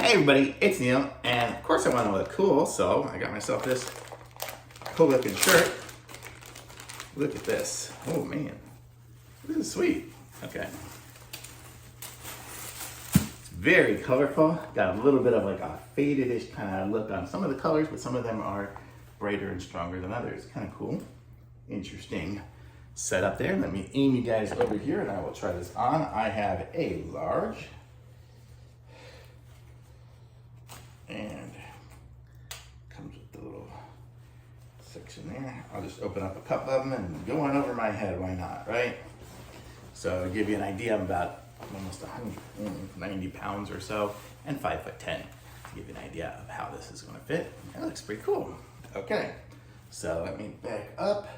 Hey everybody, it's Neil, and of course I want to look cool, so I got myself this cool looking shirt. Look at this. Oh man, this is sweet. Okay. It's very colorful. Got a little bit of like a faded-ish kind of look on some of the colors, but some of them are brighter and stronger than others. Kind of cool. Interesting setup there. Let me aim you guys over here and I will try this on. I have a large. And comes with the little section there. I'll just open up a couple of them and go on over my head, why not, right? So to give you an idea, I'm about almost 190 pounds or so and 5'10", to give you an idea of how this is gonna fit. That looks pretty cool. Okay, so let me back up.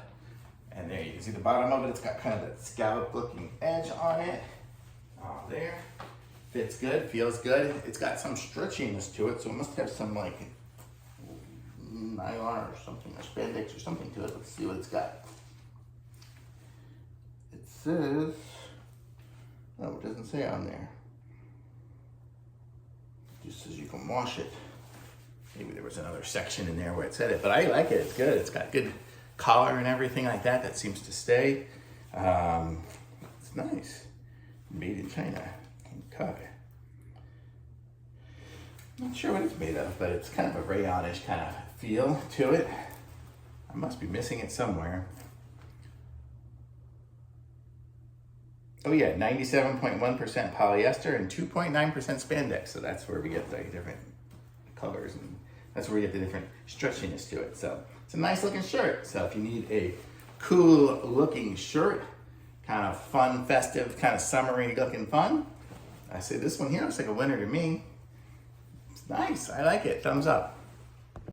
And there you can see the bottom of it. It's got kind of that scallop looking edge on it. There. Fits good, feels good. It's got some stretchiness to it, so it must have some like nylon or something, or spandex or something to it. Let's see what it's got. It says, oh, it doesn't say on there. It just says you can wash it. Maybe there was another section in there where it said it, but I like it, it's good. It's got good collar and everything like that. That seems to stay. It's nice. Made in China. Cut. Not sure what it's made of, but it's kind of a rayon-ish kind of feel to it. I must be missing it somewhere. Oh yeah, 97.1% polyester and 2.9% spandex. So that's where we get the different colors, and that's where we get the different stretchiness to it. So it's a nice looking shirt. So if you need a cool looking shirt, kind of fun, festive, kind of summery looking fun, I say this one here looks like a winner to me. It's nice, I like it, thumbs up.